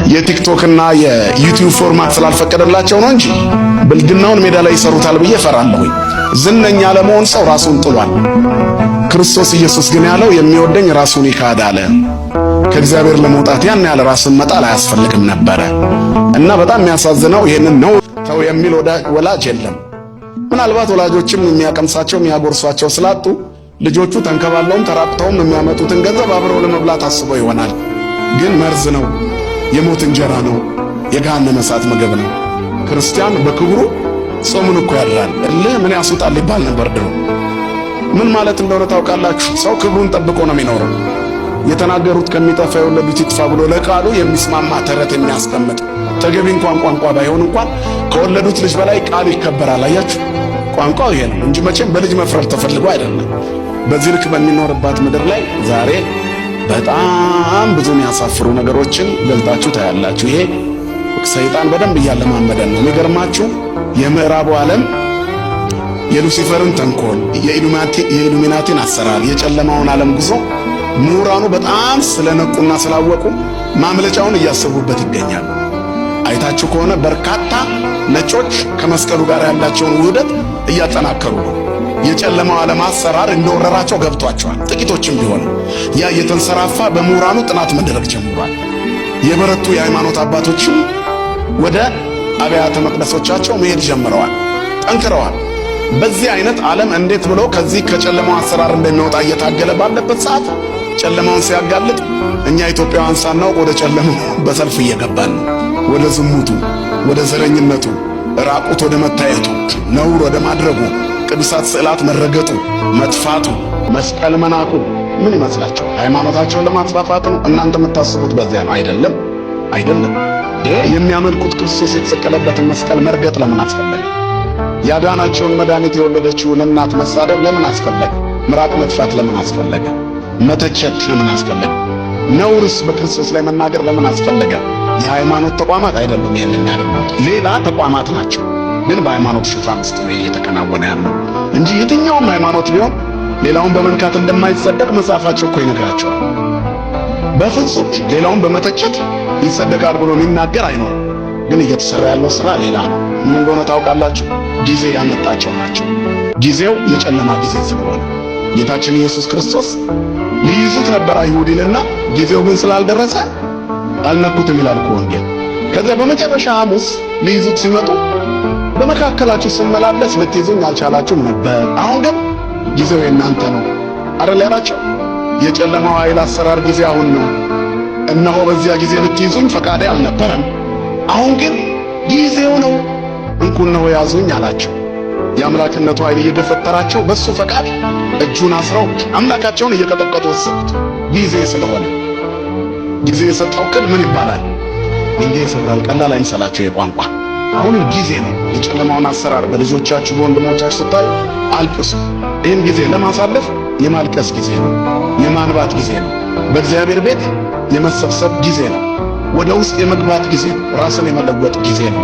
የቲክቶክ እና የዩቲዩብ ፎርማት ስላልፈቀደላቸው ነው እንጂ ብልግናውን ሜዳ ላይ ይሰሩታል ብዬ ፈራለሁኝ። ዝነኛ ለመሆን ሰው ራሱን ጥሏል። ክርስቶስ ኢየሱስ ግን ያለው የሚወደኝ ራሱን ይካድ አለ። ከእግዚአብሔር ለመውጣት ያን ያለ ራስን መጣል አያስፈልግም ነበረ እና በጣም የሚያሳዝነው ይሄንን ነው። ተው የሚል ወላጅ የለም። ምናልባት ወላጆችም የሚያቀምሳቸው የሚያጎርሷቸው ስላጡ ልጆቹ ተንከባለውም ተራቅተውም የሚያመጡትን ገንዘብ አብረው ለመብላት አስበው ይሆናል። ግን መርዝ ነው፣ የሞት እንጀራ ነው፣ የገሃነመ እሳት ምግብ ነው። ክርስቲያን በክብሩ ጾሙን እኮ ያድራል። እልህ ምን ያስውጣል ይባል ነበር ድሮ። ምን ማለት እንደሆነ ታውቃላችሁ? ሰው ክብሩን ጠብቆ ነው የሚኖረው። የተናገሩት ከሚጠፋ የወለዱት ይጥፋ ብሎ ለቃሉ የሚስማማ ተረት የሚያስቀምጥ ተገቢ እንኳን ቋንቋ ባይሆን እንኳን ከወለዱት ልጅ በላይ ቃሉ ይከበራል። አያችሁ፣ ቋንቋው ይሄ ነው እንጂ መቼም በልጅ መፍረድ ተፈልጎ አይደለም። በዚህ ልክ በሚኖርባት ምድር ላይ ዛሬ በጣም ብዙ የሚያሳፍሩ ነገሮችን ገልጣችሁ ታያላችሁ። ይሄ ሰይጣን በደንብ እያለማመደን ነው። የሚገርማችሁ የምዕራቡ ዓለም የሉሲፈርን ተንኮል፣ የኢሉሚናቲን አሰራር፣ የጨለማውን ዓለም ጉዞ ምሁራኑ በጣም ስለነቁና ስላወቁ ማምለጫውን እያሰቡበት ይገኛሉ። አይታችሁ ከሆነ በርካታ ነጮች ከመስቀሉ ጋር ያላቸውን ውህደት እያጠናከሩ ነው። የጨለማው ዓለም አሰራር እንደወረራቸው ገብቷቸዋል። ጥቂቶችም ቢሆን ያ የተንሰራፋ በምሁራኑ ጥናት መደረግ ጀምሯል። የበረቱ የሃይማኖት አባቶችም ወደ አብያተ መቅደሶቻቸው መሄድ ጀምረዋል፣ ጠንክረዋል። በዚህ አይነት ዓለም እንዴት ብሎ ከዚህ ከጨለማው አሰራር እንደሚወጣ እየታገለ ባለበት ሰዓት ጨለማውን ሲያጋልጥ እኛ ኢትዮጵያውያን ሳናውቅ ወደ ጨለማው በሰልፍ እየገባን ነው። ወደ ዝሙቱ፣ ወደ ዘረኝነቱ፣ ራቁት ወደ መታየቱ፣ ነውር ወደ ማድረጉ፣ ቅዱሳት ስዕላት መረገጡ፣ መጥፋቱ፣ መስቀል መናቁ ምን ይመስላቸው? ሃይማኖታቸውን ለማስፋፋት ነው። እናንተ የምታስቡት በዚያ ነው። አይደለም፣ አይደለም። የሚያመልኩት ክርስቶስ የተሰቀለበትን መስቀል መርገጥ ለምን አስፈለገ? ያዳናቸውን መድኃኒት የወለደችውን እናት መሳደብ ለምን አስፈለገ? ምራቅ መጥፋት ለምን አስፈለገ? መተቸት ለምን አስፈለገ? ነውርስ በክርስቶስ ላይ መናገር ለምን አስፈለገ? የሃይማኖት ተቋማት አይደሉም ይሄን የሚያደርጉት፣ ሌላ ተቋማት ናቸው። ግን በሃይማኖት ሽፋን ውስጥ ነው እየተከናወነ ያለው እንጂ የትኛውም ሃይማኖት ቢሆን ሌላውን በመንካት እንደማይጸደቅ መጽሐፋቸው እኮ ይነግራቸዋል። በፍጹም ሌላውን በመተቸት ይጸደቃል ብሎ የሚናገር አይኖርም። ግን እየተሰራ ያለው ስራ ሌላ ነው። ምን እንደሆነ ታውቃላችሁ? ጊዜ ያመጣቸው ናቸው። ጊዜው የጨለማ ጊዜ ስለሆነ ጌታችን ኢየሱስ ክርስቶስ ሊይዙት ነበር አይሁድንና ጊዜው ግን ስላልደረሰ አልነኩትም ይላል እኮ ወንጌል። ከዚያ በመጨረሻ ሐሙስ ሊይዙት ሲመጡ በመካከላችሁ ስመላለስ ልትይዙኝ አልቻላችሁም ነበር፣ አሁን ግን ጊዜው የእናንተ ነው አይደል ያላቸው። የጨለማው ኃይል አሰራር ጊዜ አሁን ነው። እነሆ በዚያ ጊዜ ልትይዙኝ ፈቃዴ አልነበረም፣ አሁን ግን ጊዜው ነው፣ እንኩን ነው ያዙኝ አላቸው። የአምላክነቱ ኃይል እየገፈተራቸው በሱ ፈቃድ እጁን አስረው አምላካቸውን እየቀጠቀጡ ወሰዱት። ጊዜ ስለሆነ ጊዜ የሰጠው ቅል ምን ይባላል? ድንጋይ ይሰብራል። ቀላል አይምሰላችሁ የቋንቋ አሁን ጊዜ ነው። የጨለማውን አሰራር በልጆቻችሁ በወንድሞቻችሁ ስታዩ አልቅሱ። ይህን ጊዜ ለማሳለፍ የማልቀስ ጊዜ ነው፣ የማንባት ጊዜ ነው። በእግዚአብሔር ቤት የመሰብሰብ ጊዜ ነው። ወደ ውስጥ የመግባት ጊዜ ነው። ራስን የመለወጥ ጊዜ ነው።